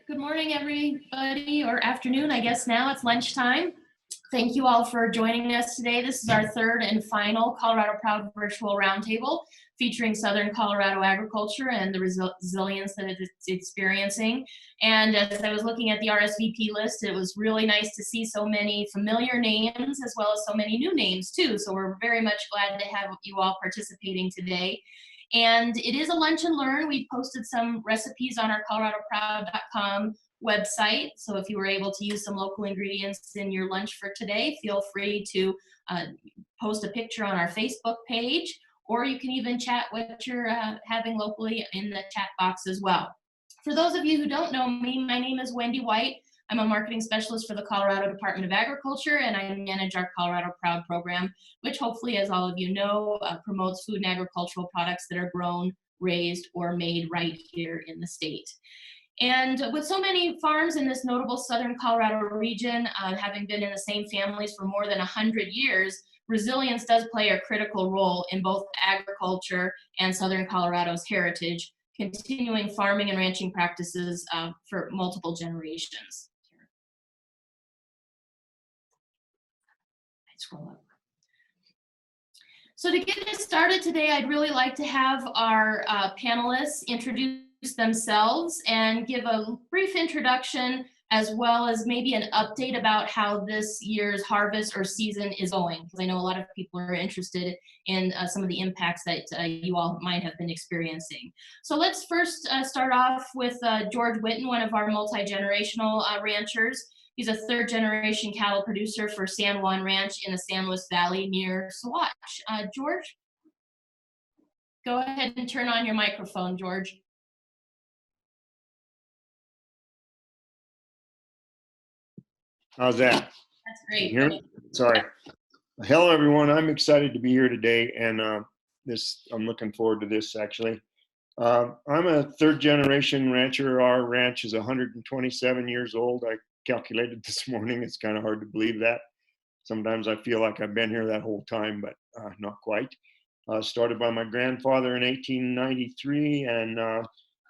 Good morning, everybody, or afternoon, I guess now it's lunchtime. Thank you all for joining us today. This is our third and final Colorado Proud Virtual Roundtable featuring Southern Colorado agriculture and the resilience that it's experiencing. And as I was looking at the RSVP list, it was really nice to see so many familiar names as well as so many new names too. So we're very much glad to have you all participating today. And it is a lunch and learn. We posted some recipes on our coloradoproud.com website. So if you were able to use some local ingredients in your lunch for today, feel free to post a picture on our Facebook page, or you can even chat what you're having locally in the chat box as well. For those of you who don't know me, my name is Wendy White. I'm a marketing specialist for the Colorado Department of Agriculture, and I manage our Colorado Proud program, which hopefully, as all of you know, promotes food and agricultural products that are grown, raised, or made right here in the state. And with so many farms in this notable Southern Colorado region, having been in the same families for more than 100 years, resilience does play a critical role in both agriculture and Southern Colorado's heritage, continuing farming and ranching practices for multiple generations. Scroll up. So to get us started today, I'd really like to have our panelists introduce themselves and give a brief introduction as well as maybe an update about how this year's harvest or season is going, because I know a lot of people are interested in some of the impacts that you all might have been experiencing. So let's first start off with George Witten, one of our multi-generational ranchers. He's a third-generation cattle producer for San Juan Ranch in the San Luis Valley near Saguache. George, go ahead and turn on your microphone, George. How's that? That's great. Hear me? Sorry. Hello, everyone. I'm excited to be here today, and I'm looking forward to this, actually. I'm a third-generation rancher. Our ranch is 127 years old. I calculated this morning. It's kind of hard to believe that. Sometimes I feel like I've been here that whole time, but not quite. Started by my grandfather in 1893, and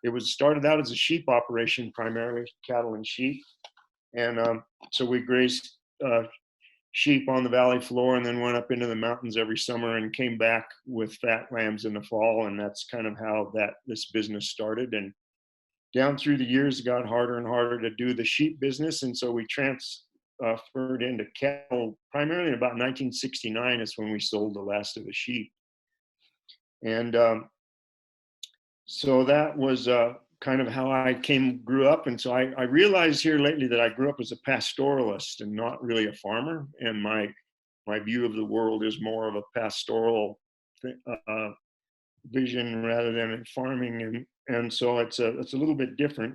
it was started out as a sheep operation, primarily cattle and sheep. And so we grazed sheep on the valley floor and then went up into the mountains every summer and came back with fat lambs in the fall. And that's kind of how this business started. And down through the years, it got harder and harder to do the sheep business. And so we transferred into cattle. Primarily in about 1969 is when we sold the last of the sheep. And so that was kind of how I grew up. And so I realized here lately that I grew up as a pastoralist and not really a farmer. And my view of the world is more of a pastoral vision rather than farming. And so it's a little bit different.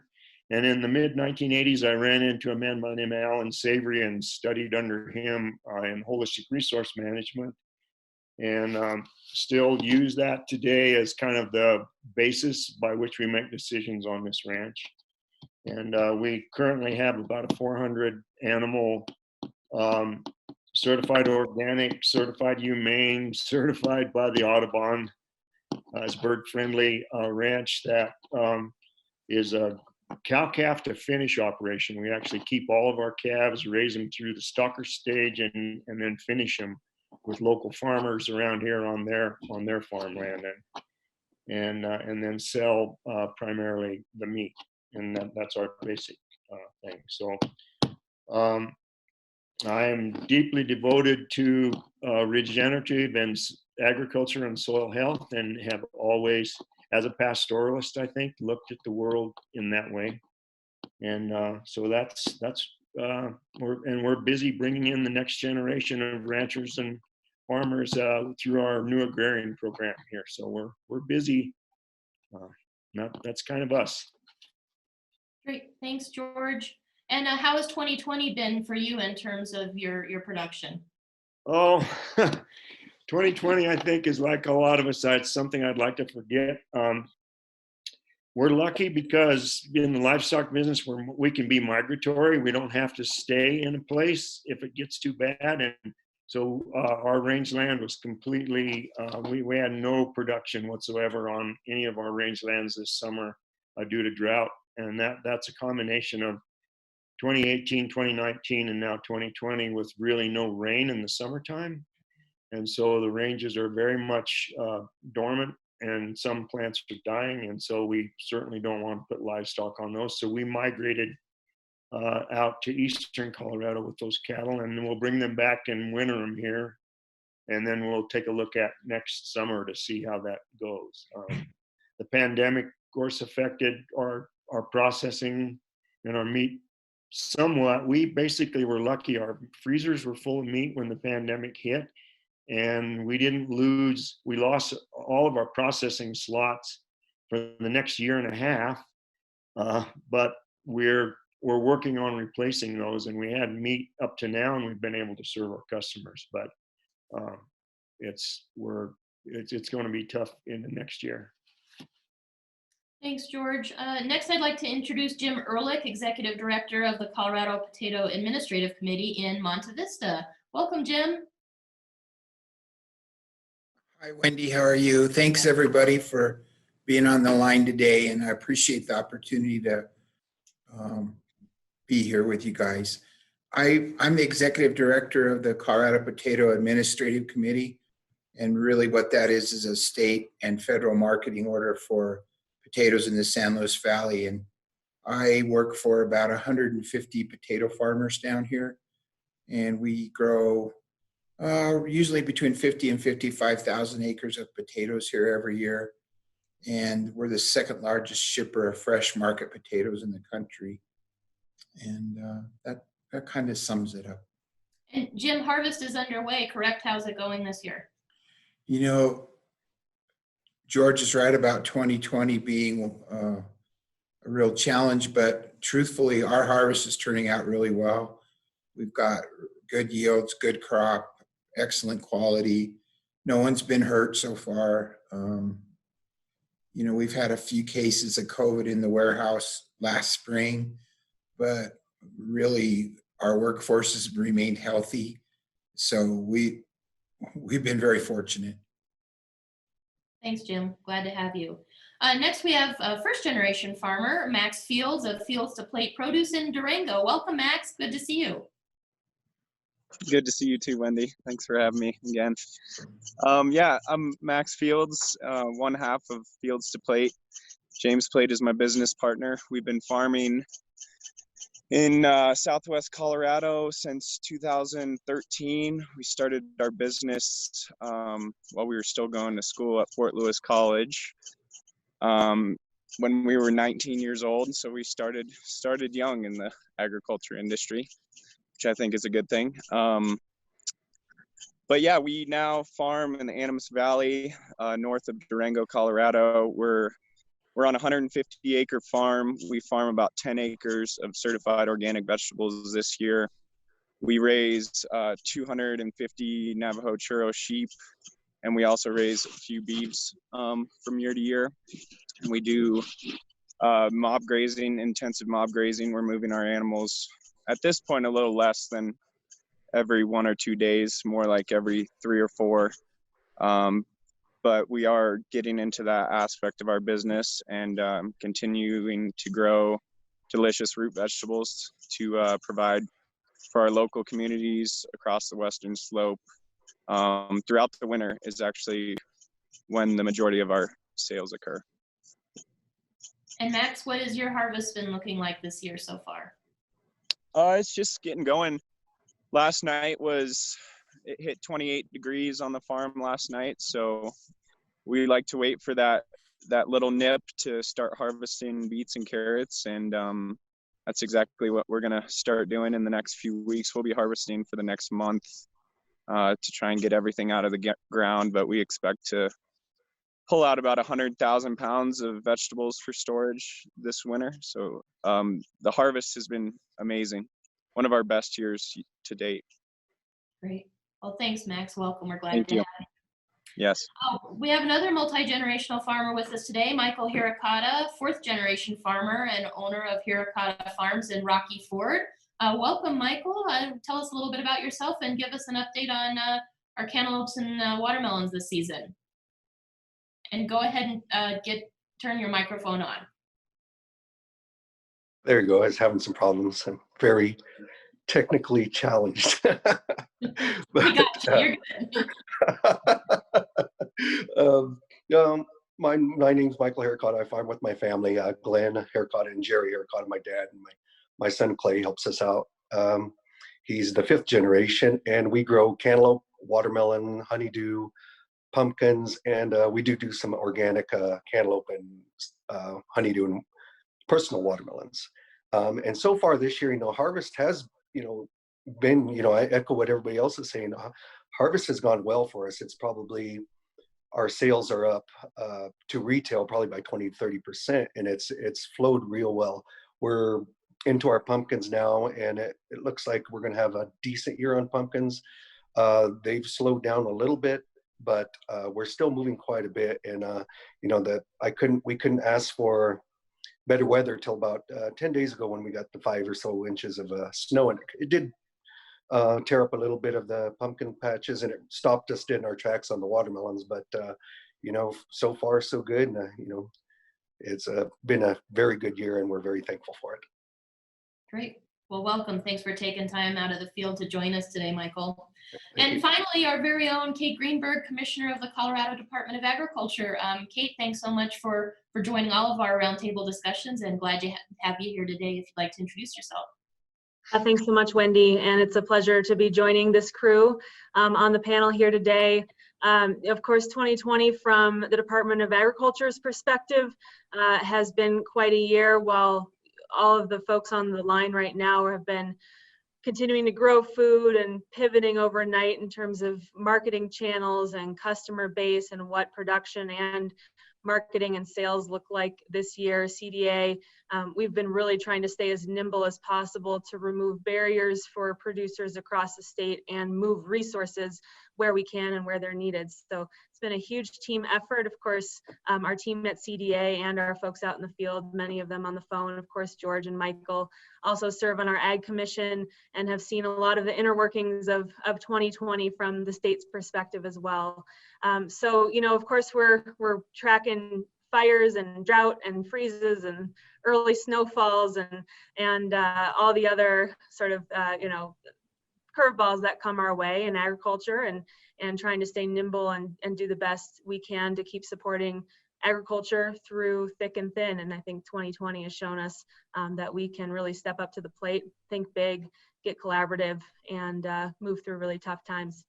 And in the mid 1980s, I ran into a man by the name of Alan Savory and studied under him in holistic resource management. And still use that today as kind of the basis by which we make decisions on this ranch. And we currently have about a 400 animal certified organic, certified humane, certified by the Audubon as bird friendly ranch that is a cow-calf to finish operation. We actually keep all of our calves, raise them through the stocker stage, and then finish them with local farmers around here on their farmland, and then sell primarily the meat, and that's our basic thing. So I am deeply devoted to regenerative and agriculture and soil health, and have always, as a pastoralist, I think, looked at the world in that way. And so we're busy bringing in the next generation of ranchers and farmers through our new agrarian program here. So we're busy. That's kind of us. Great, thanks, George. And how has 2020 been for you in terms of your production? Oh, 2020, I think, is like a lot of us. It's something I'd like to forget. We're lucky because in the livestock business, we can be migratory. We don't have to stay in a place if it gets too bad. And so our rangeland was completely, we had no production whatsoever on any of our rangelands this summer due to drought. And that's a combination of 2018, 2019, and now 2020 with really no rain in the summertime. And so the ranges are very much dormant, and some plants are dying. And so we certainly don't want to put livestock on those. So we migrated out to eastern Colorado with those cattle, and then we'll bring them back and winter them here. And then we'll take a look at next summer to see how that goes. The pandemic, of course, affected our processing and our meat somewhat. We basically were lucky. Our freezers were full of meat when the pandemic hit, and we lost all of our processing slots for the next year and a half. But we're working on replacing those, and we had meat up to now, and we've been able to serve our customers. But it's going to be tough in the next year. Thanks, George. Next, I'd like to introduce Jim Ehrlich, Executive Director of the Colorado Potato Administrative Committee in Monte Vista. Welcome, Jim. Hi, Wendy. How are you? Thanks, everybody, for being on the line today, and I appreciate the opportunity to be here with you guys. I'm the Executive Director of the Colorado Potato Administrative Committee, and really what that is a state and federal marketing order for potatoes in the San Luis Valley. And I work for about 150 potato farmers down here, and we grow usually between 50 and 55,000 acres of potatoes here every year. And we're the second largest shipper of fresh market potatoes in the country. And that kind of sums it up. And Jim, harvest is underway, correct? How's it going this year? You know, George is right about 2020 being a real challenge, but truthfully, our harvest is turning out really well. We've got good yields, good crop, excellent quality. No one's been hurt so far. You know, we've had a few cases of COVID in the warehouse last spring, but really our workforce has remained healthy. So we've been very fortunate. Thanks, Jim. Glad to have you. Next, we have a first-generation farmer, Max Fields of Fields to Plate Produce in Durango. Welcome, Max. Good to see you. Good to see you too, Wendy. Thanks for having me again. Yeah, I'm Max Fields, one half of Fields to Plate. James Plate is my business partner. We've been farming in Southwest Colorado since 2013. We started our business while we were still going to school at Fort Lewis College when we were 19 years old. So we started young in the agriculture industry, which I think is a good thing. But yeah, we now farm in the Animas Valley, north of Durango, Colorado. We're on a 150-acre farm. We farm about 10 acres of certified organic vegetables this year. We raise 250 Navajo churro sheep, and we also raise a few beeves from year to year. And we do mob grazing, intensive mob grazing. We're moving our animals at this point a little less than every 1 or 2 days, more like every 3 or 4. But we are getting into that aspect of our business and continuing to grow delicious root vegetables to provide for our local communities across the Western Slope. Throughout the winter is actually when the majority of our sales occur. And Max, what has your harvest been looking like this year so far? It's just getting going. Last night it hit 28 degrees on the farm last night, so we like to wait for that little nip to start harvesting beets and carrots, and that's exactly what we're gonna start doing in the next few weeks. We'll be harvesting for the next month to try and get everything out of the ground, but we expect to pull out about 100,000 pounds of vegetables for storage this winter. So the harvest has been amazing. One of our best years to date. Great. Well, thanks, Max. Welcome. We're glad Thank to you. have you. Yes. We have another multi-generational farmer with us today, Michael Hirokata, fourth-generation farmer and owner of Hirokata Farms in Rocky Ford. Welcome, Michael. Tell us a little bit about yourself and give us an update on our cantaloupes and watermelons this season. And go ahead and turn your microphone on. There you go. I was having some problems. I'm very technically challenged. We got you. You're good. um, um, my name's Michael Haircott. I farm with my family, Glenn Haircott and Jerry Haircott, my dad, and my son Clay helps us out. He's the 5th generation, and we grow cantaloupe, watermelon, honeydew, pumpkins, and we do some organic cantaloupe and honeydew and personal watermelons. And so far this year, harvest has, been, I echo what everybody else is saying. Harvest has gone well for us. It's probably, our sales are up to retail probably by 20-30%, and it's flowed real well. We're into our pumpkins now, and it looks like we're going to have a decent year on pumpkins. They've slowed down a little bit, but we're still moving quite a bit. And we couldn't ask for better weather till about 10 days ago when we got the 5 or so inches of snow, and it did tear up a little bit of the pumpkin patches, and it stopped us dead in our tracks on the watermelons. But so far so good, and it's been a very good year, and we're very thankful for it. Great. Well, welcome. Thanks for taking time out of the field to join us today, Michael. Thank And you. finally, our very own Kate Greenberg, Commissioner of the Colorado Department of Agriculture. Kate, thanks so much for joining all of our roundtable discussions, and glad to have you here today. If you'd like to introduce yourself. Thanks so much, Wendy, and it's a pleasure to be joining this crew on the panel here today. Of course, 2020 from the Department of Agriculture's perspective has been quite a year, while all of the folks on the line right now have been continuing to grow food and pivoting overnight in terms of marketing channels and customer base and what production and marketing and sales look like this year. CDA, we've been really trying to stay as nimble as possible to remove barriers for producers across the state and move resources where we can and where they're needed. So it's been a huge team effort. Of course, our team at CDA and our folks out in the field, many of them on the phone, of course, George and Michael also serve on our Ag Commission and have seen a lot of the inner workings of 2020 from the state's perspective as well. So, of course, we're tracking fires and drought and freezes and early snowfalls and all the other sort of, curveballs that come our way in agriculture, and trying to stay nimble and do the best we can to keep supporting agriculture through thick and thin. And I think 2020 has shown us that we can really step up to the plate, think big, get collaborative, and move through really tough times.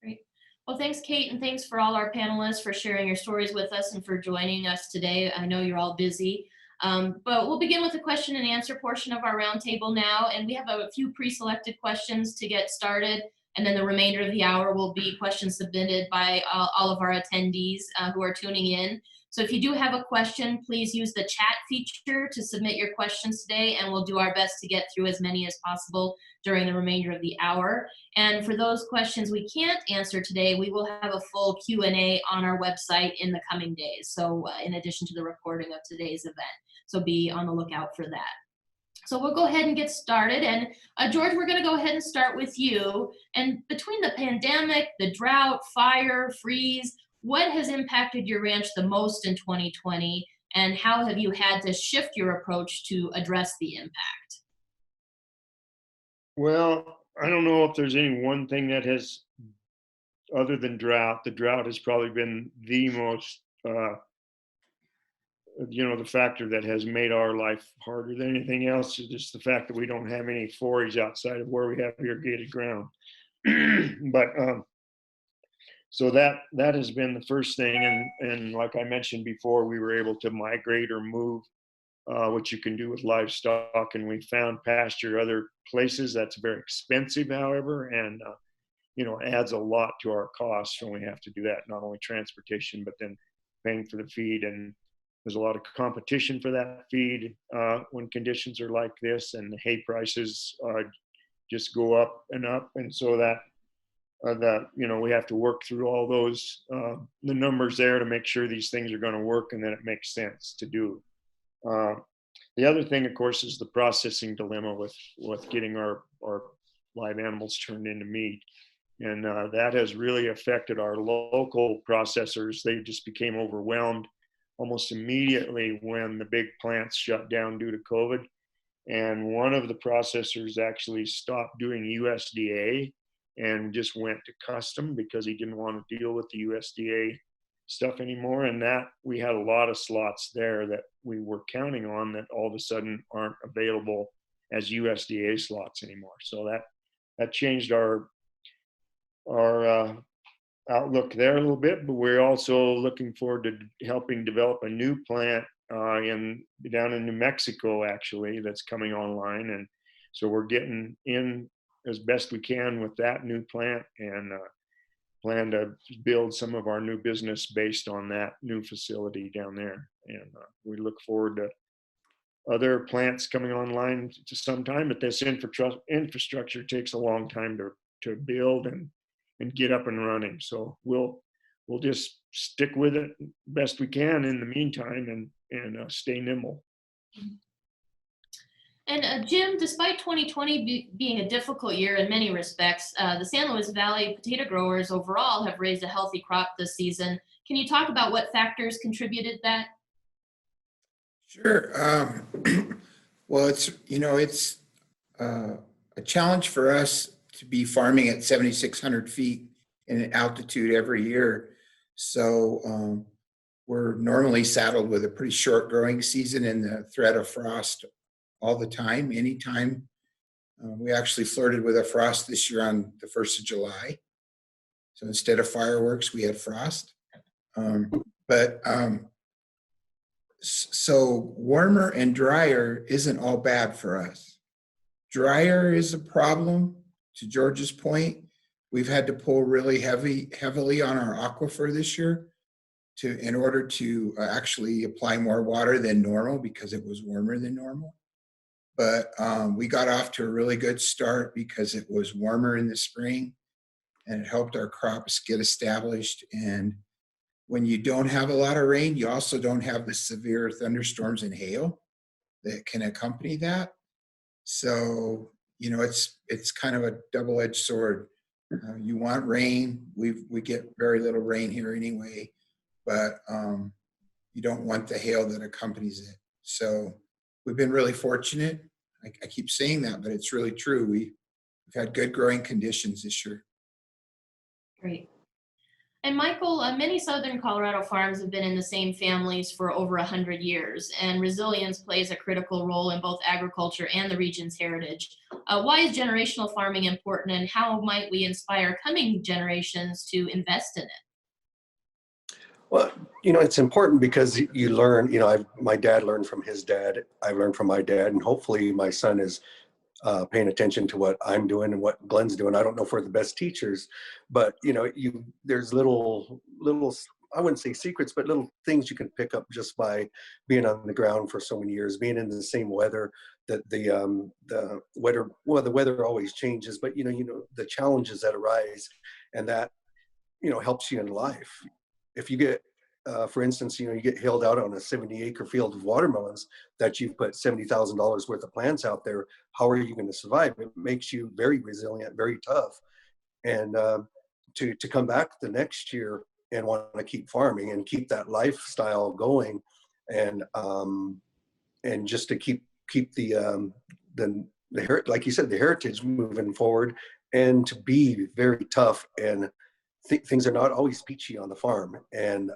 Great. Well, thanks, Kate, and thanks for all our panelists for sharing your stories with us and for joining us today. I know you're all busy. But we'll begin with the question and answer portion of our roundtable now, and we have a few pre-selected questions to get started, and then the remainder of the hour will be questions submitted by all of our attendees who are tuning in. So if you do have a question, please use the chat feature to submit your questions today, and we'll do our best to get through as many as possible during the remainder of the hour. And for those questions we can't answer today, we will have a full Q&A on our website in the coming days, so in addition to the recording of today's event. So be on the lookout for that. So we'll go ahead and get started. And George, we're going to go ahead and start with you. And between the pandemic, the drought, fire, freeze, what has impacted your ranch the most in 2020? And how have you had to shift your approach to address the impact? Well, I don't know if there's any one thing that has, other than drought. The drought has probably been the most the factor that has made our life harder than anything else is just the fact that we don't have any forage outside of where we have irrigated ground. But so that has been the first thing, and like I mentioned before, we were able to migrate or move, which you can do with livestock, and we found pasture other places. That's very expensive, however, and adds a lot to our costs when we have to do that. Not only transportation, but then paying for the feed, and there's a lot of competition for that feed when conditions are like this, and the hay prices just go up and up. And so that we have to work through all those, the numbers there to make sure these things are going to work and that it makes sense to do. The other thing, of course, is the processing dilemma with getting our live animals turned into meat. And that has really affected our local processors. They just became overwhelmed. almost immediately when the big plants shut down due to COVID. And one of the processors actually stopped doing USDA and just went to custom because he didn't want to deal with the USDA stuff anymore. And that we had a lot of slots there that we were counting on that all of a sudden aren't available as USDA slots anymore. So that changed our outlook there a little bit, but we're also looking forward to helping develop a new plant down in New Mexico, actually, that's coming online. And so we're getting in as best we can with that new plant, and plan to build some of our new business based on that new facility down there. And we look forward to other plants coming online to some time, but this infrastructure takes a long time to build and get up and running. So we'll just stick with it best we can in the meantime, and stay nimble. And Jim, despite 2020 being a difficult year in many respects, the San Luis Valley potato growers overall have raised a healthy crop this season. Can you talk about what factors contributed that? Sure. Well, it's a challenge for us to be farming at 7,600 feet in altitude every year. So we're normally saddled with a pretty short growing season and the threat of frost all the time, anytime. We actually flirted with a frost this year on the 1st of July. So instead of fireworks, we had frost. So warmer and drier isn't all bad for us. Drier is a problem. To George's point, we've had to pull really heavily on our aquifer this year in order to actually apply more water than normal because it was warmer than normal. But we got off to a really good start because it was warmer in the spring, and it helped our crops get established. And when you don't have a lot of rain, you also don't have the severe thunderstorms and hail that can accompany that. So, it's kind of a double-edged sword. You want rain. We get very little rain here anyway, but you don't want the hail that accompanies it. So we've been really fortunate. I keep saying that, but it's really true. We've had good growing conditions this year. Great. And Michael, many Southern Colorado farms have been in the same families for over 100 years, and resilience plays a critical role in both agriculture and the region's heritage. Why is generational farming important, and how might we inspire coming generations to invest in it? Well, it's important because you learn, my dad learned from his dad, I learned from my dad, and hopefully my son is paying attention to what I'm doing and what Glenn's doing. I don't know if we're the best teachers, but there's little, I wouldn't say secrets, but little things you can pick up just by being on the ground for so many years, being in the same weather. That the weather always changes, but the challenges that arise, and that helps you in life. If you get for instance, you get hailed out on a 70-acre field of watermelons that you've put $70,000 worth of plants out there. How are you going to survive? It makes you very resilient, very tough. And to come back the next year and want to keep farming and keep that lifestyle going, and just to keep the like you said, the heritage moving forward, and to be very tough. And things are not always peachy on the farm, and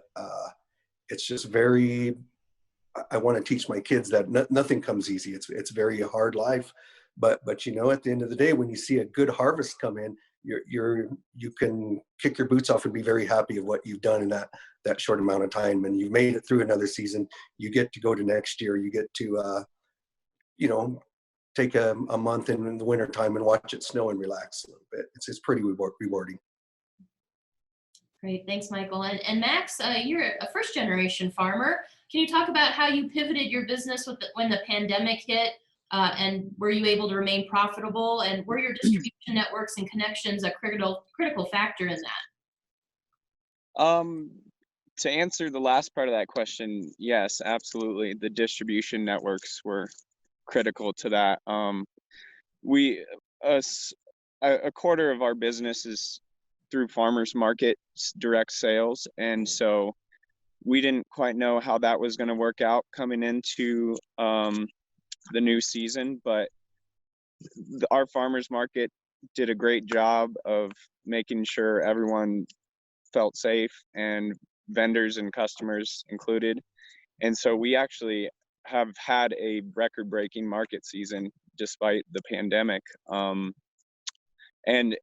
it's just I want to teach my kids that nothing comes easy. It's very hard life, but at the end of the day, when you see a good harvest come in, you can kick your boots off and be very happy of what you've done in that short amount of time, and you've made it through another season. You get to go to next year. You get to take a month in the winter time and watch it snow and relax a little bit. It's pretty rewarding. Great, thanks, Michael. And Max, you're a first-generation farmer. Can you talk about how you pivoted your business when the pandemic hit, and were you able to remain profitable? And were your distribution networks and connections a critical factor in that? To answer the last part of that question, yes, absolutely. The distribution networks were critical to that. A quarter of our business is through farmers markets, direct sales, and so we didn't quite know how that was going to work out coming into the new season, but our farmers market did a great job of making sure everyone felt safe, and vendors and customers included. And so we actually have had a record-breaking market season despite the pandemic. And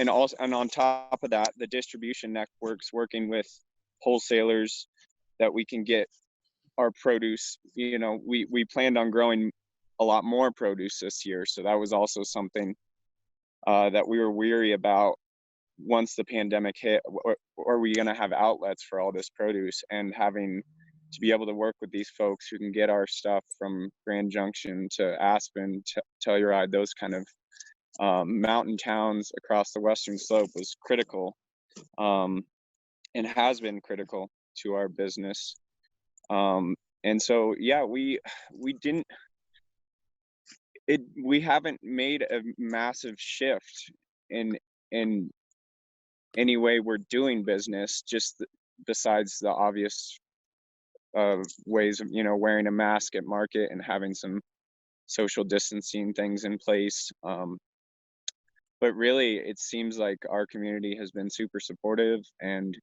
also, and on top of that, the distribution networks working with wholesalers that we can get our produce. You know, we planned on growing a lot more produce this year, so that was also something that we were weary about. Once the pandemic hit, are we going to have outlets for all this produce? And having to be able to work with these folks who can get our stuff from Grand Junction to Aspen, to Telluride, those kind of mountain towns across the western slope was critical, and has been critical to our business. And so, yeah, we haven't made a massive shift in any way we're doing business, just besides the obvious ways of, you know, wearing a mask at market and having some social distancing things in place. But really, it seems like our community has been super supportive, and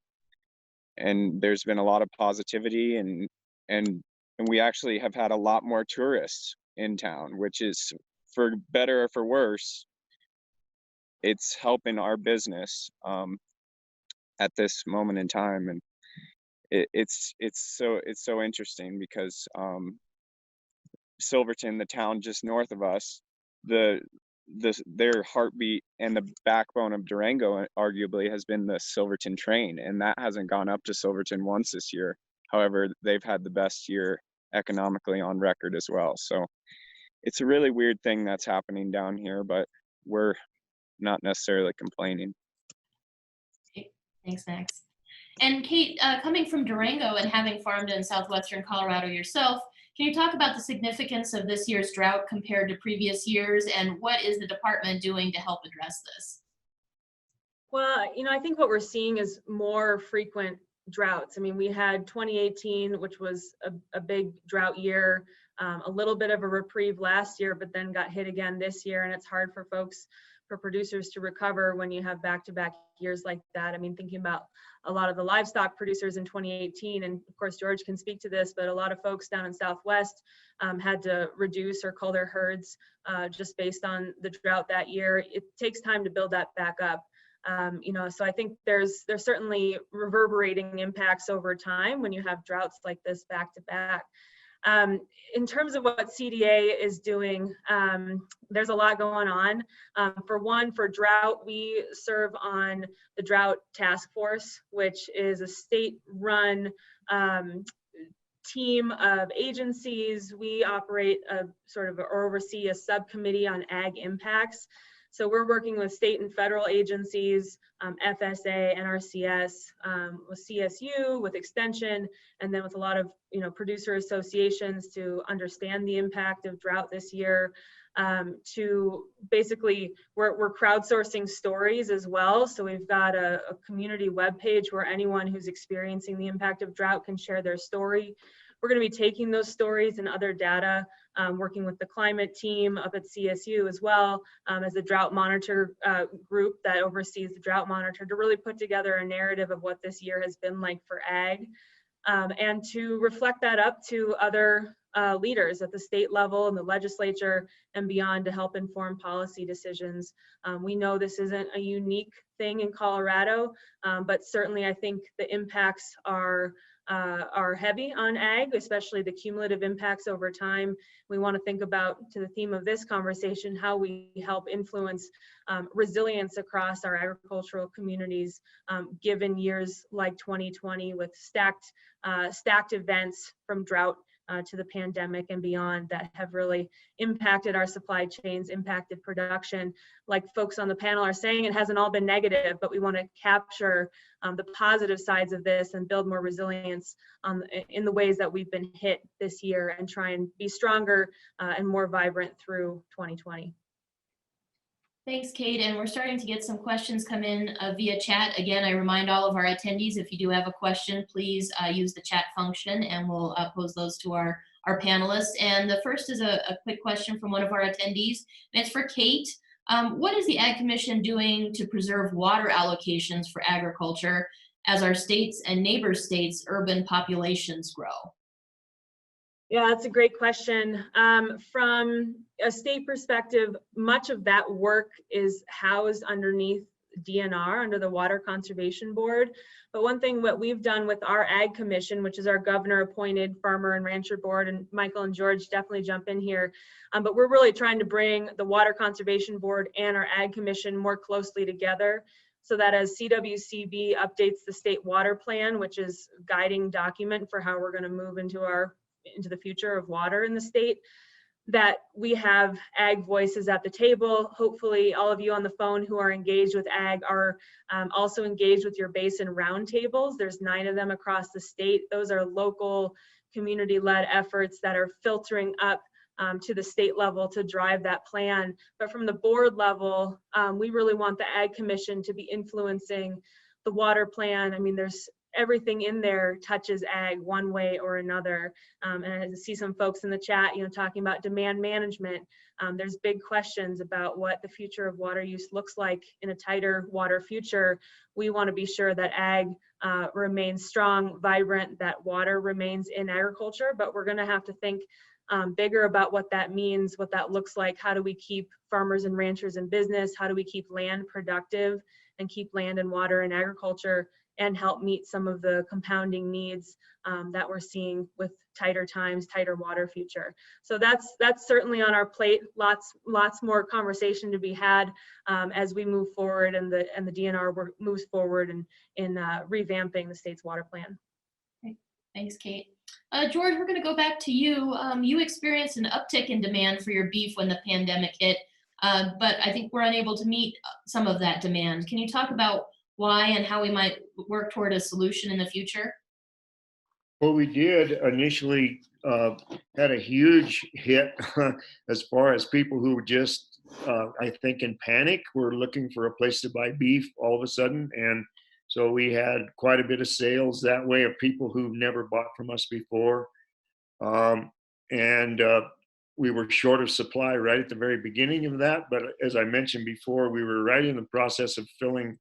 there's been a lot of positivity, and we actually have had a lot more tourists in town, which is, for better or for worse, it's helping our business at this moment in time. And it's so interesting because Silverton, the town just north of us, their heartbeat and the backbone of Durango arguably has been the Silverton train, and that hasn't gone up to Silverton once this year. However, they've had the best year economically on record as well. So it's a really weird thing that's happening down here, but we're not necessarily complaining. Thanks, Max. And Kate, coming from Durango and having farmed in southwestern Colorado yourself, can you talk about the significance of this year's drought compared to previous years, and what is the department doing to help address this? Well, you know, I think what we're seeing is more frequent droughts. I mean, we had 2018, which was a big drought year, a little bit of a reprieve last year, but then got hit again this year. And it's hard for producers to recover when you have back-to-back years like that. I mean, thinking about a lot of the livestock producers in 2018, and of course George can speak to this, but a lot of folks down in Southwest had to reduce or cull their herds just based on the drought that year. It takes time to build that back up. You know, so I think there's certainly reverberating impacts over time when you have droughts like this back to back. In terms of what CDA is doing, there's a lot going on. For one, for drought, we serve on the Drought Task Force, which is a state-run team of agencies. We operate a sort of, or oversee a subcommittee on ag impacts. So we're working with state and federal agencies, FSA, NRCS, with CSU, with Extension, and then with a lot of, you know, producer associations to understand the impact of drought this year. To basically, we're crowdsourcing stories as well. So we've got a community webpage where anyone who's experiencing the impact of drought can share their story. We're going to be taking those stories and other data, working with the climate team up at CSU as well, as the drought monitor group that oversees the drought monitor, to really put together a narrative of what this year has been like for ag, and to reflect that up to other leaders at the state level and the legislature and beyond to help inform policy decisions. We know this isn't a unique thing in Colorado, but certainly I think the impacts are heavy on ag, especially the cumulative impacts over time. We want to think about, to the theme of this conversation, how we help influence resilience across our agricultural communities, given years like 2020 with stacked events from drought to the pandemic and beyond that have really impacted our supply chains, impacted production. Like folks on the panel are saying, it hasn't all been negative, but we want to capture the positive sides of this and build more resilience in the ways that we've been hit this year, and try and be stronger and more vibrant through 2020. Thanks, Kate. And we're starting to get some questions come in via chat. Again, I remind all of our attendees, if you do have a question, please use the chat function and we'll pose those to our panelists. And the first is a quick question from one of our attendees, and it's for Kate. What is the Ag Commission doing to preserve water allocations for agriculture as our states and neighbor states' urban populations grow? Yeah, that's a great question. From a state perspective, much of that work is housed underneath DNR, under the Water Conservation Board. But one thing what we've done with our Ag Commission, which is our governor appointed farmer and rancher board, and Michael and George definitely jump in here, but we're really trying to bring the Water Conservation Board and our Ag Commission more closely together, so that as CWCB updates the state water plan, which is guiding document for how we're going to move into the future of water in the state, that we have ag voices at the table. Hopefully all of you on the phone who are engaged with ag are also engaged with your basin roundtables. There's 9 of them across the state. Those are local community-led efforts that are filtering up to the state level to drive that plan. But from the board level, we really want the Ag Commission to be influencing the water plan. I mean, there's everything in there touches ag one way or another. And I see some folks in the chat, talking about demand management. There's big questions about what the future of water use looks like in a tighter water future. We want to be sure that ag remains strong, vibrant, that water remains in agriculture, but we're going to have to think bigger about what that means, what that looks like. How do we keep farmers and ranchers in business? How do we keep land productive and keep land and water in agriculture, and help meet some of the compounding needs that we're seeing with tighter times, tighter water future. So that's certainly on our plate. Lots more conversation to be had as we move forward, and the DNR moves forward in revamping the state's water plan. Okay. Thanks, Kate. George, we're going to go back to you. You experienced an uptick in demand for your beef when the pandemic hit, but I think we're unable to meet some of that demand. Can you talk about why and how we might work toward a solution in the future? Well, we did initially had a huge hit as far as people who were just, I think, in panic, were looking for a place to buy beef all of a sudden. And so we had quite a bit of sales that way of people who never bought from us before. And we were short of supply right at the very beginning of that. But as I mentioned before, we were right in the process of filling.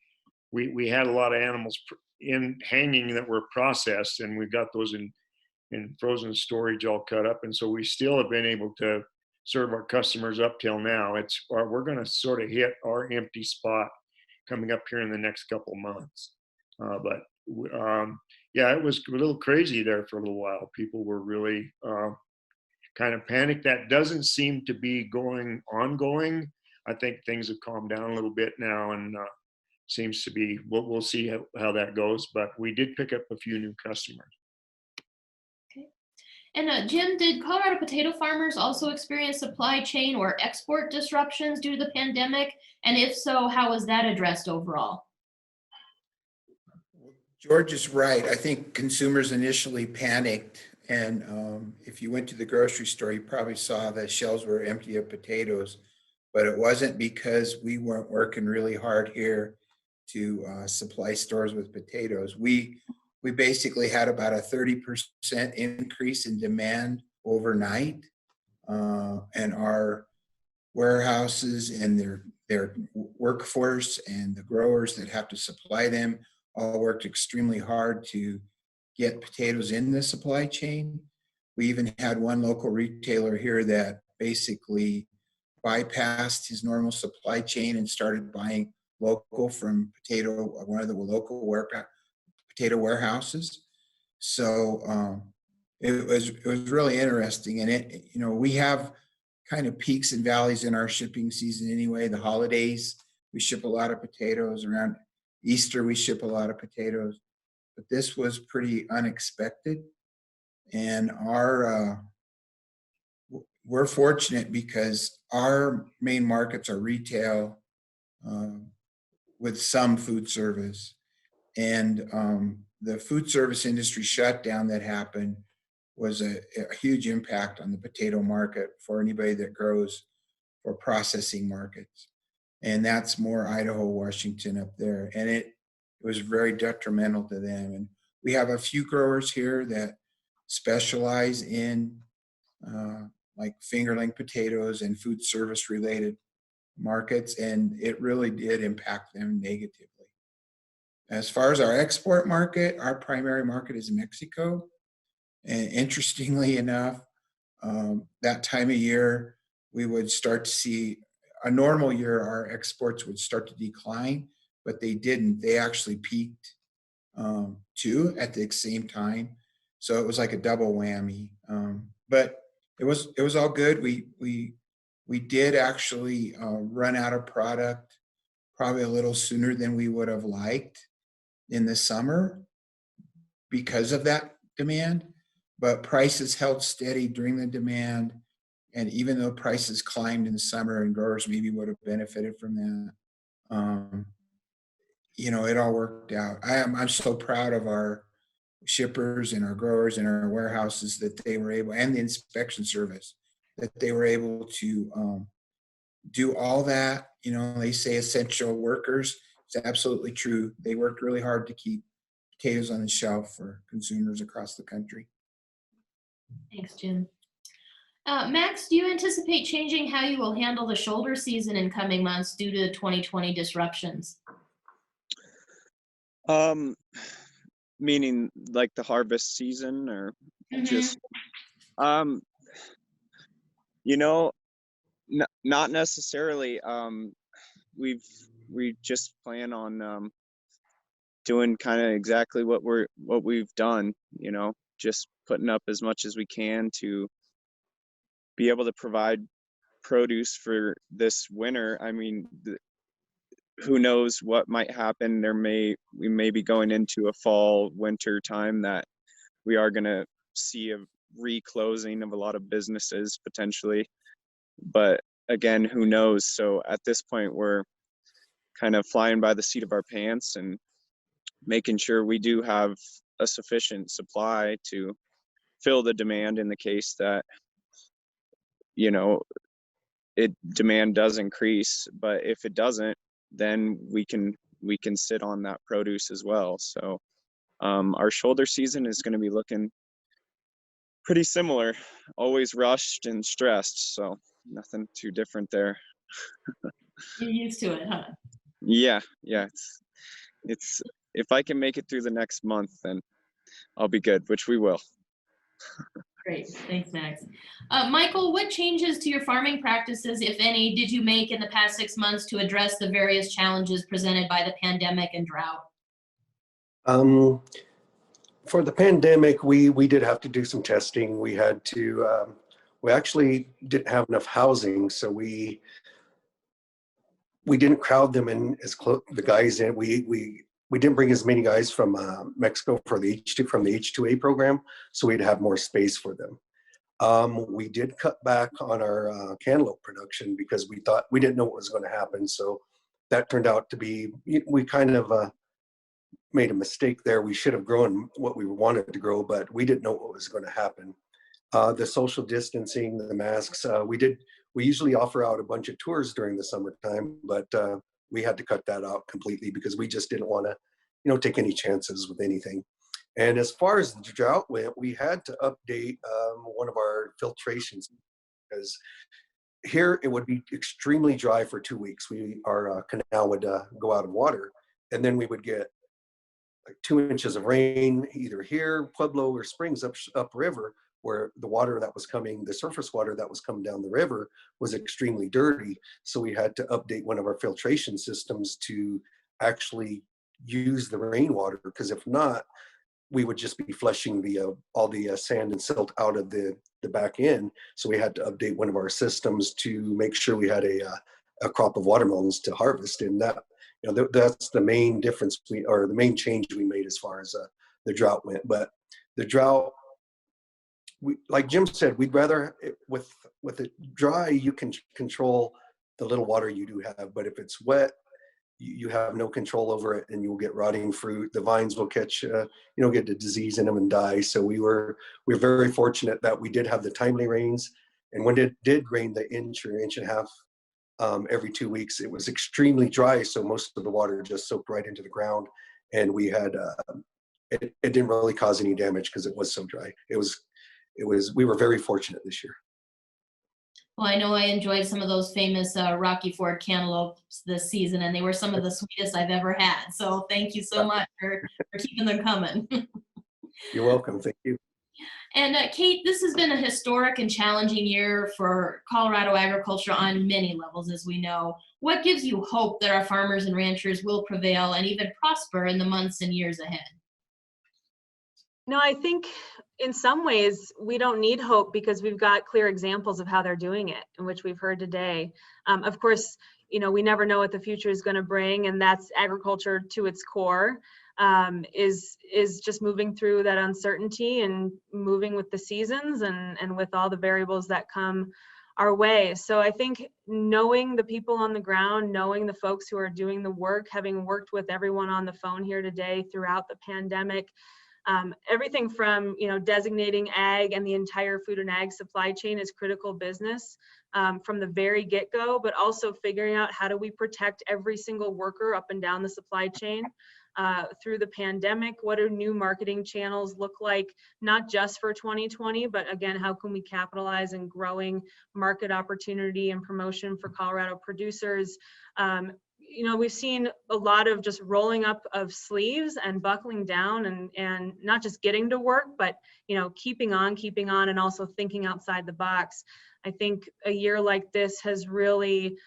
We had a lot of animals in hanging that were processed, and we got those in frozen storage all cut up. And so we still have been able to serve our customers up till now. We're going to sort of hit our empty spot coming up here in the next couple months. Yeah, it was a little crazy there for a little while. People were really kind of panicked. That doesn't seem to be ongoing. I think things have calmed down a little bit now, and seems to be, we'll see how that goes, but we did pick up a few new customers. Okay. And Jim, did Colorado potato farmers also experience supply chain or export disruptions due to the pandemic? And if so, how was that addressed overall? George is right. I think consumers initially panicked, and if you went to the grocery store, you probably saw the shelves were empty of potatoes, but it wasn't because we weren't working really hard here to supply stores with potatoes. We basically had about a 30% increase in demand overnight, and our warehouses and their workforce and the growers that have to supply them all worked extremely hard to get potatoes in the supply chain. We even had one local retailer here that basically bypassed his normal supply chain and started buying local from one of the local potato warehouses. So it was really interesting. And we have kind of peaks and valleys in our shipping season anyway. The holidays, we ship a lot of potatoes. Around Easter, we ship a lot of potatoes. But this was pretty unexpected. And we're fortunate because our main markets are retail, with some food service, and the food service industry shutdown that happened was a huge impact on the potato market for anybody that grows for processing markets. And that's more Idaho, Washington up there. And it was very detrimental to them. And we have a few growers here that specialize in like fingerling potatoes and food service related markets, and it really did impact them negatively. As far as our export market, our primary market is Mexico. And interestingly enough, that time of year, we would start to see a normal year, our exports would start to decline, but they didn't. They actually peaked too at the same time. So it was like a double whammy. But it was all good. We did actually run out of product probably a little sooner than we would have liked in the summer because of that demand, but prices held steady during the demand. And even though prices climbed in the summer and growers maybe would have benefited from that, you know, it all worked out. I'm so proud of our shippers and our growers and our warehouses that they were able, and the inspection service, that they were able to do all that. You know, they say essential workers. It's absolutely true. They worked really hard to keep potatoes on the shelf for consumers across the country. Thanks, Jim. Max, do you anticipate changing how you will handle the shoulder season in coming months due to 2020 disruptions? Meaning like the harvest season, or just, you know, not necessarily. We just plan on doing kind of exactly what we've done, you know, just putting up as much as we can to be able to provide produce for this winter. I mean, who knows what might happen. We may be going into a fall winter time that we are going to see a reclosing of a lot of businesses potentially, but again, who knows? So at this point, we're kind of flying by the seat of our pants and making sure we do have a sufficient supply to fill the demand in the case that, you know, demand does increase. But if it doesn't, then we can sit on that produce as well. So our shoulder season is going to be looking pretty similar, always rushed and stressed. So nothing too different there. You're used to it, huh? Yeah. It's if I can make it through the next month, then I'll be good, which we will. Great, thanks, Max. Michael, what changes to your farming practices, if any, did you make in the past 6 months to address the various challenges presented by the pandemic and drought? For the pandemic, we did have to do some testing. We had to, we actually didn't have enough housing, so we didn't crowd them in as close, the guys in. We didn't bring as many guys from Mexico from the H2A program, so we'd have more space for them. We did cut back on our cantaloupe production because we didn't know what was going to happen. So that turned out to be, we kind of made a mistake there. We should have grown what we wanted to grow, but we didn't know what was going to happen. The social distancing, the masks, we usually offer out a bunch of tours during the summertime, but we had to cut that out completely because we just didn't want to, take any chances with anything. And as far as the drought went, we had to update one of our filtrations because here it would be extremely dry for 2 weeks. Our canal would go out of water, and then we would get like 2 inches of rain either here, Pueblo, or Springs upriver, where the water that was coming, the surface water that was coming down the river was extremely dirty. So we had to update one of our filtration systems to actually use the rainwater, because if not, we would just be flushing all the sand and silt out of the back end. So we had to update one of our systems to make sure we had a crop of watermelons to harvest. And that, that's the main difference, or the main change we made as far as the drought went. But the drought, like Jim said, we'd rather, with it dry, you can control the little water you do have. But if it's wet, you have no control over it, and you'll get rotting fruit. The vines will catch, get the disease in them and die. So we were very fortunate that we did have the timely rains. And when it did rain the inch or inch and a half every 2 weeks. It was extremely dry, so most of the water just soaked right into the ground, and we had it didn't really cause any damage because it was so dry. We were very fortunate this year. Well, I know I enjoyed some of those famous Rocky Ford cantaloupes this season, and they were some of the sweetest I've ever had. So thank you so much for keeping them coming. You're welcome. Thank you. And Kate, this has been a historic and challenging year for Colorado agriculture on many levels, as we know. What gives you hope that our farmers and ranchers will prevail and even prosper in the months and years ahead? No, I think in some ways we don't need hope because we've got clear examples of how they're doing it, in which we've heard today. Of course, we never know what the future is going to bring, and that's agriculture to its core, is just moving through that uncertainty and moving with the seasons and with all the variables that come our way. So I think knowing the people on the ground, knowing the folks who are doing the work, having worked with everyone on the phone here today throughout the pandemic, everything from designating ag and the entire food and ag supply chain as critical business from the very get-go, but also figuring out how do we protect every single worker up and down the supply chain through the pandemic. What do new marketing channels look like, not just for 2020, but again, how can we capitalize in growing market opportunity and promotion for Colorado producers? We've seen a lot of just rolling up of sleeves and buckling down and not just getting to work, but keeping on, and also thinking outside the box. I think a year like this has really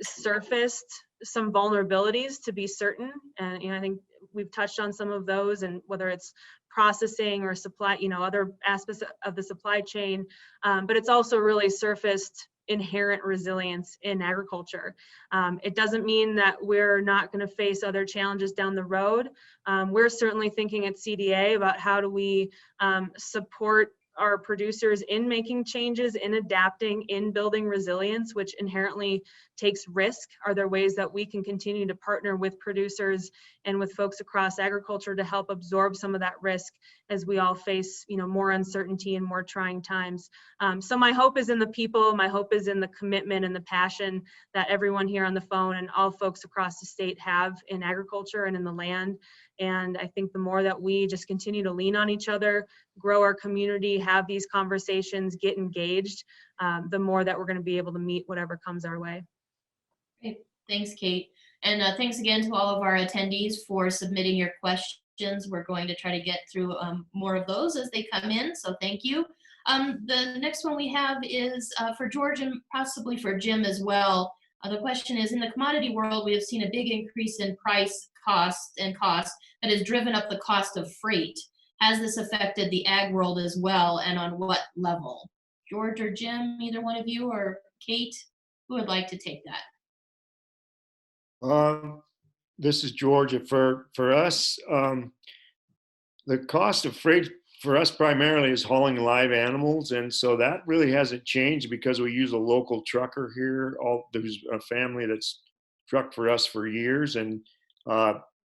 surfaced some vulnerabilities, to be certain, and I think we've touched on some of those, and whether it's processing or supply, other aspects of the supply chain, but it's also really surfaced inherent resilience in agriculture. It doesn't mean that we're not going to face other challenges down the road. We're certainly thinking at CDA about how do we support our producers in making changes, in adapting, in building resilience, which inherently takes risk. Are there ways that we can continue to partner with producers and with folks across agriculture to help absorb some of that risk as we all face, more uncertainty and more trying times? So my hope is in the people. My hope is in the commitment and the passion that everyone here on the phone and all folks across the state have in agriculture and in the land. And I think the more that we just continue to lean on each other, grow our community, have these conversations, get engaged, the more that we're going to be able to meet whatever comes our way. Great. Thanks, Kate. And thanks again to all of our attendees for submitting your questions. We're going to try to get through more of those as they come in, so thank you. The next one we have is for George and possibly for Jim as well. The question is, in the commodity world, we have seen a big increase in price, cost that has driven up the cost of freight. Has this affected the ag world as well, and on what level? George or Jim, either one of you, or Kate, who would like to take that? This is George. For us, the cost of freight for us primarily is hauling live animals, and so that really hasn't changed because we use a local trucker here. There's a family that's trucked for us for years, and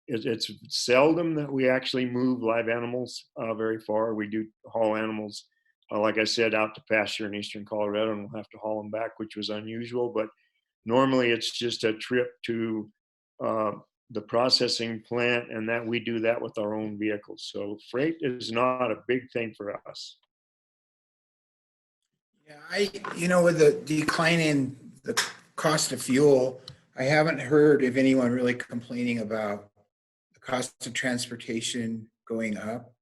it's seldom that we actually move live animals very far. We do haul animals, like I said, out to pasture in eastern Colorado, and we'll have to haul them back, which was unusual. But normally it's just a trip to the processing plant, and that we do that with our own vehicles. So freight is not a big thing for us. Yeah, with the decline in the cost of fuel, I haven't heard of anyone really complaining about the cost of transportation going up.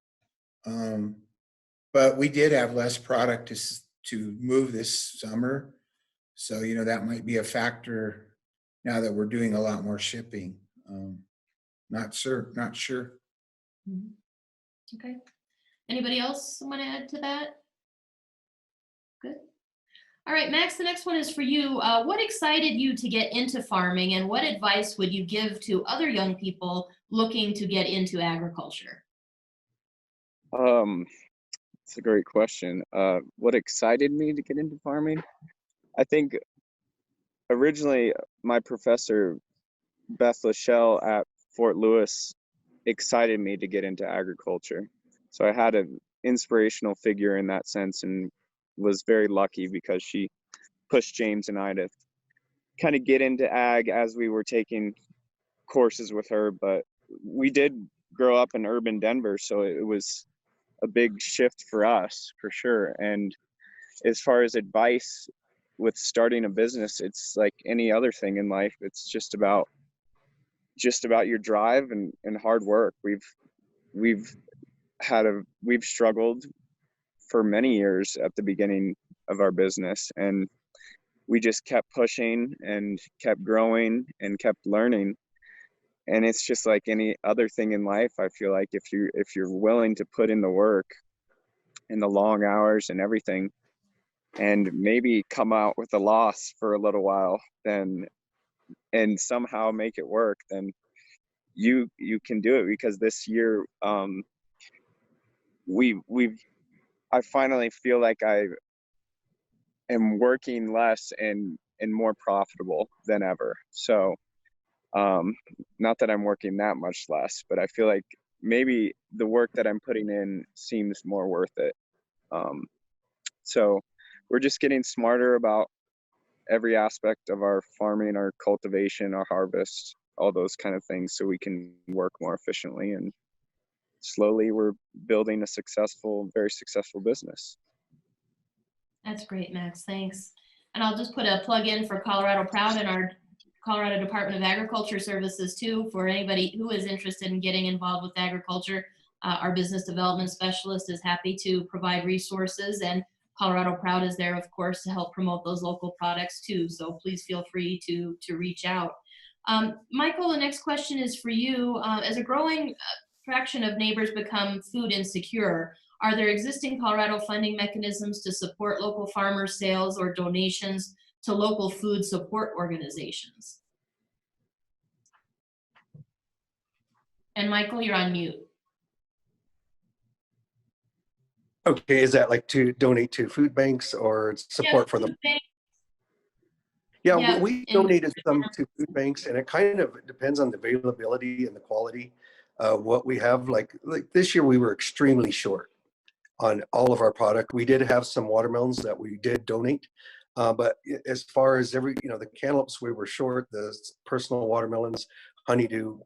But we did have less product to move this summer. So, that might be a factor now that we're doing a lot more shipping. Not sure. Mm-hmm. Okay. Anybody else want to add to that? Good. All right, Max, the next one is for you. What excited you to get into farming, and what advice would you give to other young people looking to get into agriculture? It's a great question. What excited me to get into farming? I think originally my professor, Beth Lachelle at Fort Lewis, excited me to get into agriculture. So I had an inspirational figure in that sense, and was very lucky because she pushed James and I to kind of get into ag as we were taking courses with her, but we did grow up in urban Denver, so it was a big shift for us for sure. And as far as advice with starting a business, it's like any other thing in life. It's just about your drive and hard work. We've we've struggled for many years at the beginning of our business, and we just kept pushing and kept growing and kept learning. And it's just like any other thing in life. I feel like if you're willing to put in the work and the long hours and everything, and maybe come out with a loss for a little while, then and somehow make it work, then you can do it. Because this year, we've I finally feel like I am working less and more profitable than ever. So not that I'm working that much less, but I feel like maybe the work that I'm putting in seems more worth it. So we're just getting smarter about every aspect of our farming, our cultivation, our harvest, all those kind of things, so we can work more efficiently. And slowly we're building a very successful business. That's great, Max. Thanks. And I'll just put a plug in for Colorado Proud and our Colorado Department of Agriculture services too, for anybody who is interested in getting involved with agriculture. Our business development specialist is happy to provide resources, and Colorado Proud is there, of course, to help promote those local products too. So please feel free to reach out. Michael, the next question is for you. As a growing fraction of neighbors become food insecure, are there existing Colorado funding mechanisms to support local farmers' sales or donations to local food support organizations? And Michael, you're on mute. Okay, is that like to donate to food banks or support for the? Yeah, Yeah, we donated some to food banks, and it kind of depends on the availability and the quality. What we have, like this year, we were extremely short on all of our product. We did have some watermelons that we did donate, but as far as the cantaloupes, we were short. The personal watermelons, honeydew,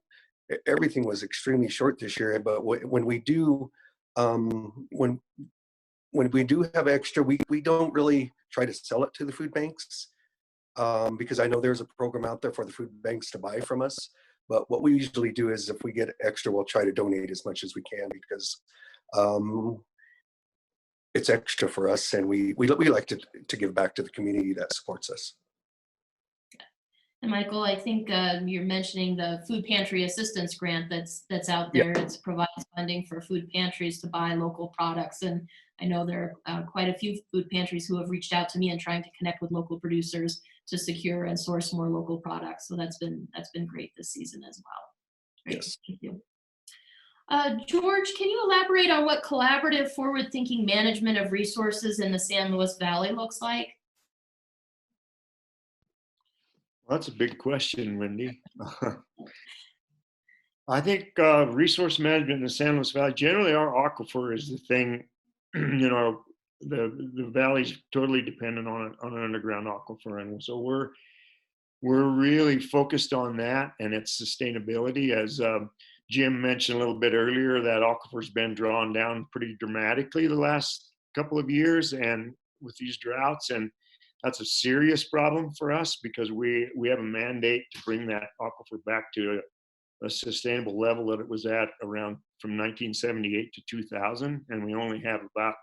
everything was extremely short this year. But when we do, when we do have extra, we don't really try to sell it to the food banks. Because I know there's a program out there for the food banks to buy from us. But what we usually do is if we get extra, we'll try to donate as much as we can, because it's extra for us, and we like to give back to the community that supports us. And Michael, I think you're mentioning the food pantry assistance grant that's out there. It provides funding for food pantries to buy local products, and I know there are quite a few food pantries who have reached out to me and trying to connect with local producers to secure and source more local products. So that's been great this season as well. Great. Yes. Thank you. George, can you elaborate on what collaborative, forward-thinking management of resources in the San Luis Valley looks like? Well, that's a big question, Wendy. I think resource management in the San Luis Valley, generally our aquifer is the thing. The valley's totally dependent on an underground aquifer, and so we're really focused on that and its sustainability. As Jim mentioned a little bit earlier, that aquifer's been drawn down pretty dramatically the last couple of years, and with these droughts, and that's a serious problem for us, because we have a mandate to bring that aquifer back to a sustainable level that it was at around from 1978 to 2000, and we only have about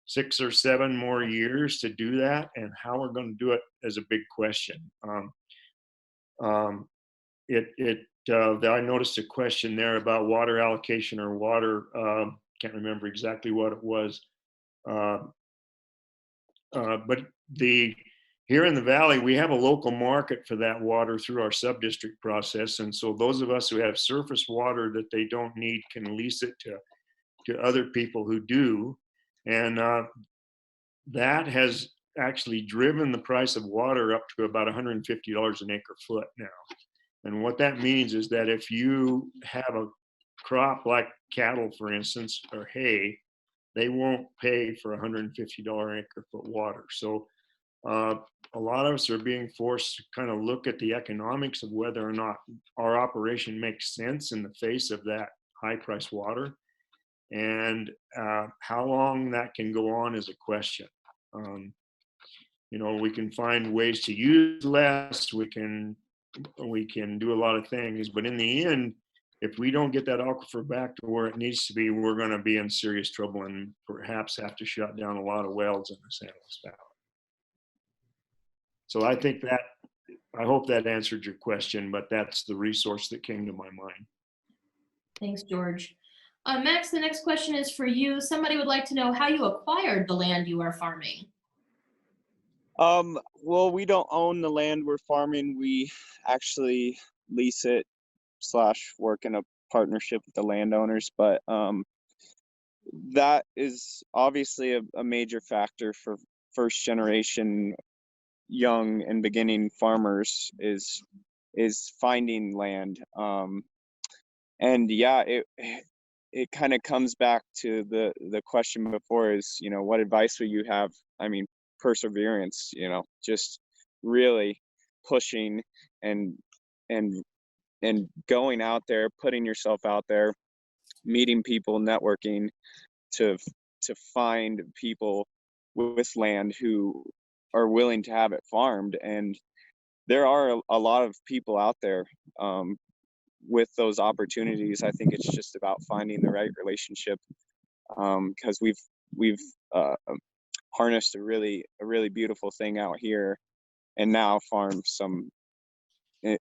6 or 7 more years to do that, and how we're going to do it is a big question. I noticed a question there about water allocation or water. Can't remember exactly what it was, but here in the valley, we have a local market for that water through our sub-district process, and so those of us who have surface water that they don't need can lease it to other people who do, and that has actually driven the price of water up to about $150 an acre foot now. And what that means is that if you have a crop like cattle, for instance, or hay, they won't pay for $150 acre foot water. So A lot of us are being forced to kind of look at the economics of whether or not our operation makes sense in the face of that high price water. And how long that can go on is a question. You know, we can find ways to use less, we can do a lot of things, but in the end, if we don't get that aquifer back to where it needs to be, we're going to be in serious trouble and perhaps have to shut down a lot of wells in the San Luis Valley. So I think that, I hope that answered your question, but that's the resource that came to my mind. Thanks, George. Max, the next question is for you. Somebody would like to know how you acquired the land you are farming. Well, we don't own the land we're farming. We actually lease it / work in a partnership with the landowners. But that is obviously a major factor for first generation young and beginning farmers is finding land. And yeah, it kind of comes back to the question before is, you know, what advice would you have? I mean, perseverance, you know, just really pushing and going out there, putting yourself out there, meeting people, networking to find people with land who are willing to have it farmed. And there are a lot of people out there with those opportunities. I think it's just about finding the right relationship, because we've harnessed a really beautiful thing out here, and now farm some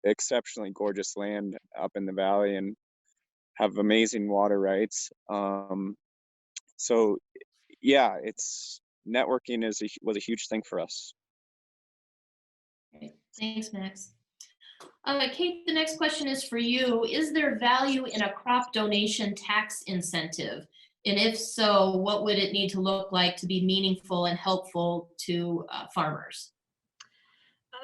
exceptionally gorgeous land up in the valley and have amazing water rights. So yeah, it's networking was a huge thing for us. Okay. Thanks, Max. Kate, the next question is for you. Is there value in a crop donation tax incentive? And if so, what would it need to look like to be meaningful and helpful to farmers?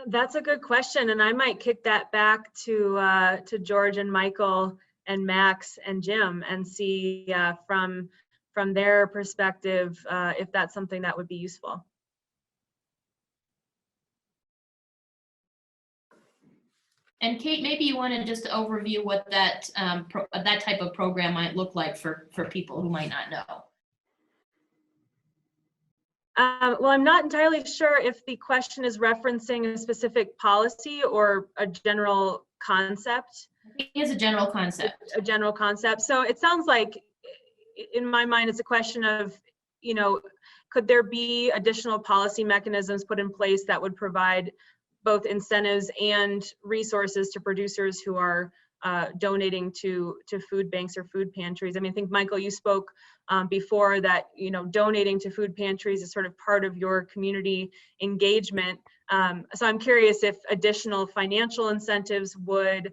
That's a good question, and I might kick that back to George and Michael and Max and Jim and see from their perspective if that's something that would be useful. And Kate, maybe you want to just overview what that that type of program might look like for people who might not know. Well, I'm not entirely sure if the question is referencing a specific policy or a general concept. It is a general concept. A general concept. So it sounds like, in my mind, it's a question of, you know, could there be additional policy mechanisms put in place that would provide both incentives and resources to producers who are donating to food banks or food pantries. I mean, I think, Michael, you spoke before that, you know, donating to food pantries is sort of part of your community engagement. So I'm curious if additional financial incentives would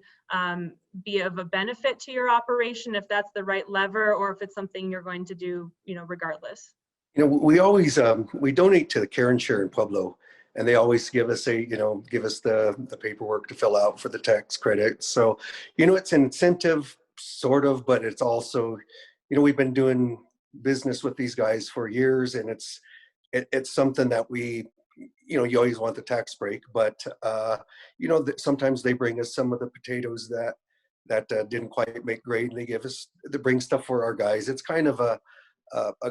be of a benefit to your operation, if that's the right lever, or if it's something you're going to do, you know, regardless. You know, we always, we donate to the Care and Share in Pueblo, and they always give us the paperwork to fill out for the tax credits. So, you know, it's an incentive sort of, but it's also, you know, we've been doing business with these guys for years, and it's something that we, you know, you always want the tax break, but you know, sometimes they bring us some of the potatoes that didn't quite make grade, and they bring stuff for our guys. It's kind of a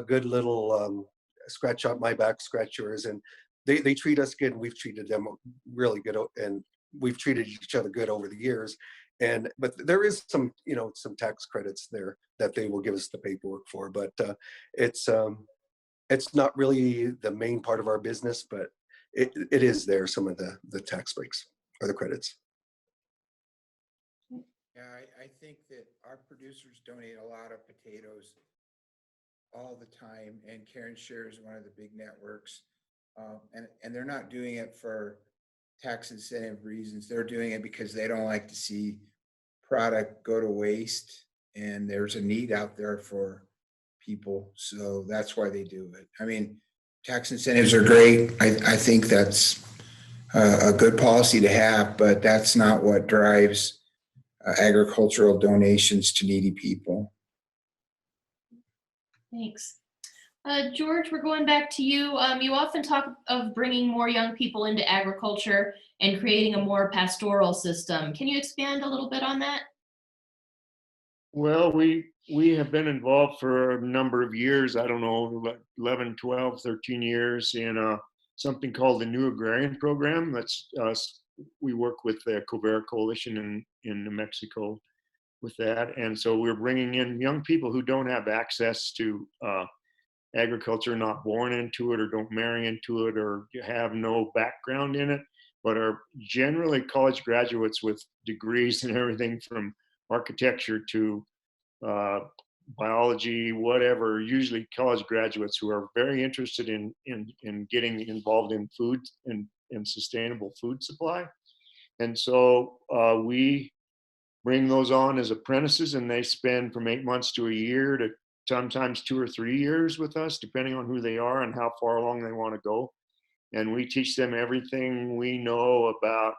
good little scratch out my back, scratch yours, and they treat us good, and we've treated them really good, and we've treated each other good over the years. But there is some, you know, some tax credits there that they will give us the paperwork for, but it's not really the main part of our business, but it is there, some of the tax breaks or the credits. Yeah, I think that our producers donate a lot of potatoes all the time, and Care and Share is one of the big networks. And they're not doing it for tax incentive reasons. They're doing it because they don't like to see product go to waste, and there's a need out there for people. So that's why they do it. I mean, tax incentives are great. I think that's a good policy to have, but that's not what drives agricultural donations to needy people. Thanks. George, we're going back to you. You often talk of bringing more young people into agriculture and creating a more pastoral system. Can you expand a little bit on that? Well, we have been involved for a number of years. I don't know, 11, 12, 13 years in something called the New Agrarian Program. That's we work with the Covera Coalition in New Mexico with that. And so we're bringing in young people who don't have access to agriculture, not born into it or don't marry into it or have no background in it, but are generally college graduates with degrees and everything from architecture to biology, whatever, usually college graduates who are very interested in getting involved in food and sustainable food supply. And so we bring those on as apprentices, and they spend from 8 months to a year to sometimes 2 or 3 years with us, depending on who they are and how far along they want to go. And we teach them everything we know about,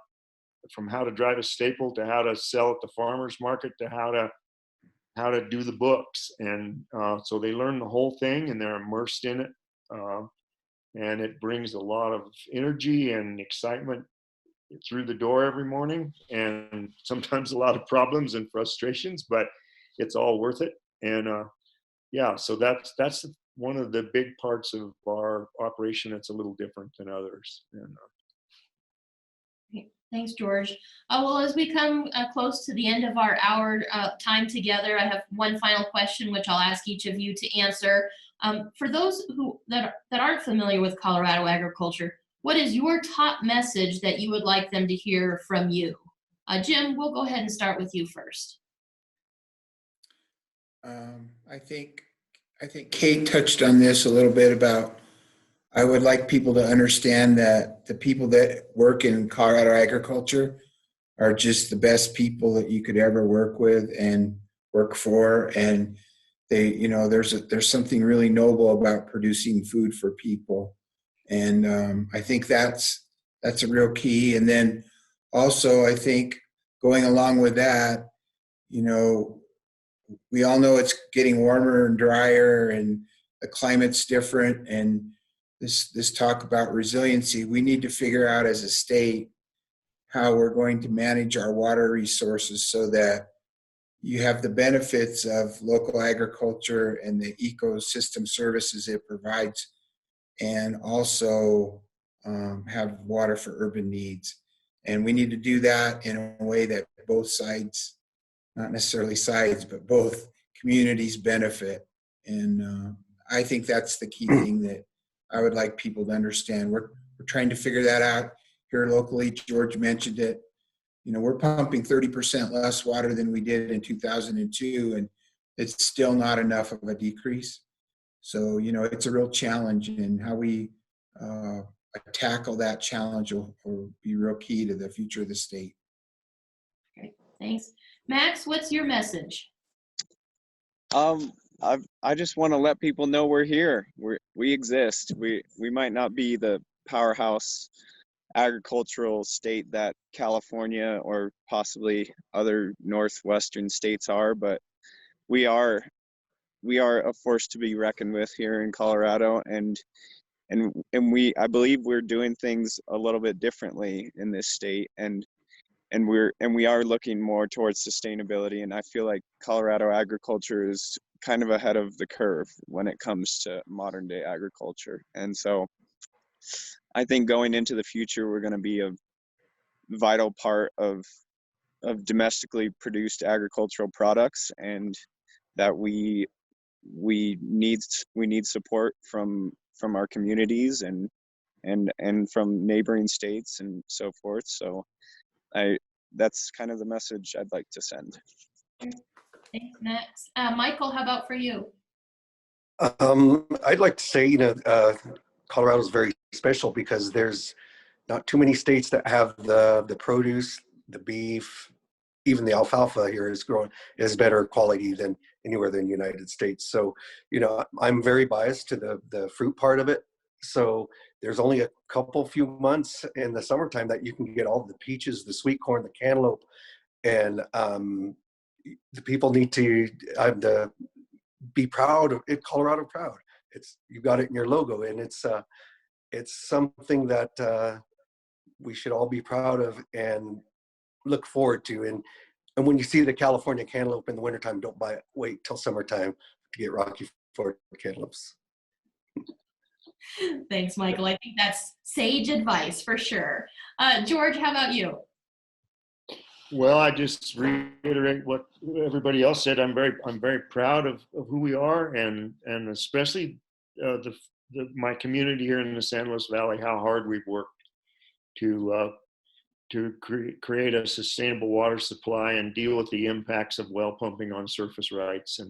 from how to drive a staple to how to sell at the farmer's market to how to do the books. And so they learn the whole thing and they're immersed in it. And it brings a lot of energy and excitement through the door every morning, and sometimes a lot of problems and frustrations, but it's all worth it. And yeah, so that's one of the big parts of our operation that's a little different than others. And Thanks, George. Well, as we come close to the end of our hour time together, I have one final question, which I'll ask each of you to answer. For those that aren't familiar with Colorado agriculture, what is your top message that you would like them to hear from you? Jim, we'll go ahead and start with you first. I think Kate touched on this a little bit about, I would like people to understand that the people that work in Colorado agriculture are just the best people that you could ever work with and work for. And they, you know, there's something really noble about producing food for people. And I think that's a real key. And then also, I think going along with that, you know, we all know it's getting warmer and drier and the climate's different. And this talk about resiliency, we need to figure out as a state how we're going to manage our water resources so that you have the benefits of local agriculture and the ecosystem services it provides, and also have water for urban needs. And we need to do that in a way that both sides, not necessarily sides, but both communities benefit. And I think that's the key thing that I would like people to understand. We're trying to figure that out here locally. George mentioned it. You know, we're pumping 30% less water than we did in 2002, and it's still not enough of a decrease. So, you know, it's a real challenge, and how we tackle that challenge will be real key to the future of the state. Great, thanks. Max, what's your message? I just want to let people know we're here. We exist. We might not be the powerhouse agricultural state that California or possibly other northwestern states are, but we are a force to be reckoned with here in Colorado, and I believe we're doing things a little bit differently in this state, and we are looking more towards sustainability. And I feel like Colorado agriculture is kind of ahead of the curve when it comes to modern day agriculture. And so I think going into the future, we're going to be a vital part of domestically produced agricultural products, and that we need support from our communities and from neighboring states and so forth. So that's kind of the message I'd like to send. Thanks, Max. Michael, how about for you? I'd like to say, Colorado is very special because there's not too many states that have the produce, the beef, even the alfalfa here is better quality than anywhere in the United States. So, I'm very biased to the fruit part of it. So there's only a few months in the summertime that you can get all the peaches, the sweet corn, the cantaloupe, and the people need to be proud, Colorado proud. you got it in your logo, and it's something that we should all be proud of and look forward to. And when you see the California cantaloupe in the wintertime, don't buy it. Wait till summertime to get Rocky Ford cantaloupes. Thanks, Michael. I think that's sage advice for sure. George, how about you? Well, I just reiterate what everybody else said. I'm very proud of who we are, and especially my community here in the San Luis Valley, how hard we've worked to create a sustainable water supply and deal with the impacts of well pumping on surface rights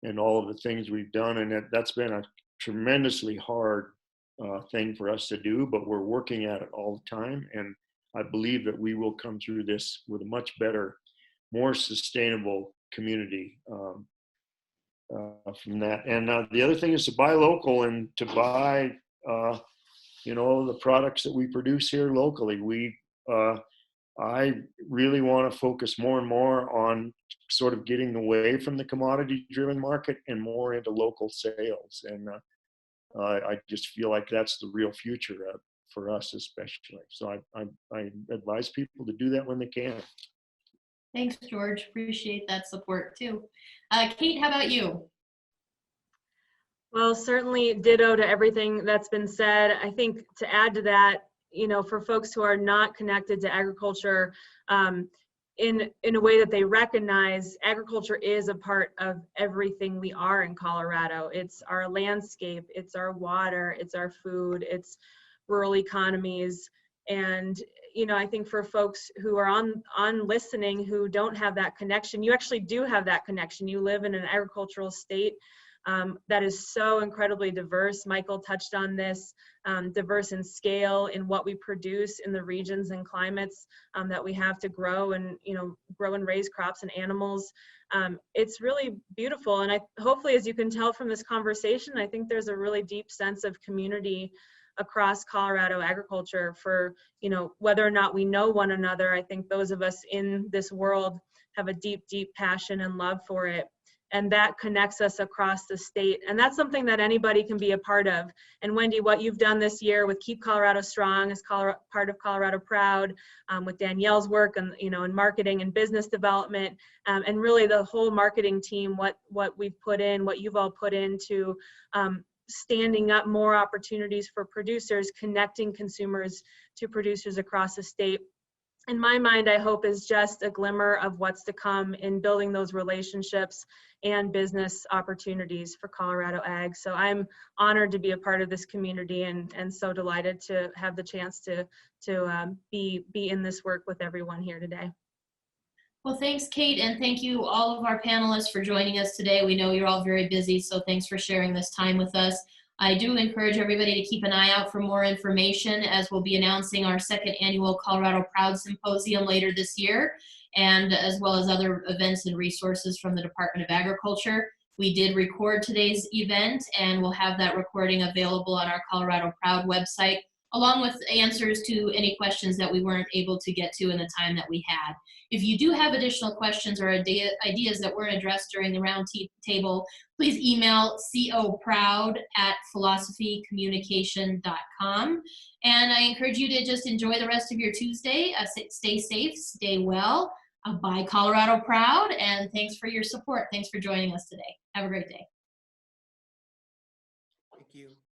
and all of the things we've done. And that's been a tremendously hard thing for us to do, but we're working at it all the time. And I believe that we will come through this with a much better, more sustainable community from that. And the other thing is to buy local and to buy, the products that we produce here locally. I really want to focus more and more on sort of getting away from the commodity-driven market and more into local sales. And I just feel like that's the real future for us, especially. So I advise people to do that when they can. Thanks, George. Appreciate that support too. Kate, how about you? Well, certainly ditto to everything that's been said. I think to add to that, for folks who are not connected to agriculture, in a way that they recognize agriculture is a part of everything we are in Colorado. It's our landscape, it's our water, it's our food, it's rural economies. And I think for folks who are on listening who don't have that connection, you actually do have that connection. You live in an agricultural state that is so incredibly diverse. Michael touched on this, diverse in scale in what we produce in the regions and climates that we have to grow and raise crops and animals. It's really beautiful. And hopefully, as you can tell from this conversation, I think there's a really deep sense of community across Colorado agriculture for, whether or not we know one another. I think those of us in this world have a deep, deep passion and love for it. And that connects us across the state. And that's something that anybody can be a part of. And Wendy, what you've done this year with Keep Colorado Strong as part of Colorado Proud, with Danielle's work and, in marketing and business development, and really the whole marketing team, what we've put in, what you've all put into standing up more opportunities for producers, connecting consumers to producers across the state. In my mind, I hope is just a glimmer of what's to come in building those relationships and business opportunities for Colorado Ag. So I'm honored to be a part of this community and so delighted to have the chance to be in this work with everyone here today. Well, thanks, Kate, and thank you all of our panelists for joining us today. We know you're all very busy, so thanks for sharing this time with us. I do encourage everybody to keep an eye out for more information, as we'll be announcing our second annual Colorado Proud Symposium later this year, and as well as other events and resources from the Department of Agriculture. We did record today's event, and we'll have that recording available on our Colorado Proud website, along with answers to any questions that we weren't able to get to in the time that we had. If you do have additional questions or ideas that weren't addressed during the round table, please email coproud@philosophycommunication.com. And I encourage you to just enjoy the rest of your Tuesday. Stay safe, stay well, buy Colorado Proud, and thanks for your support. Thanks for joining us today. Have a great day.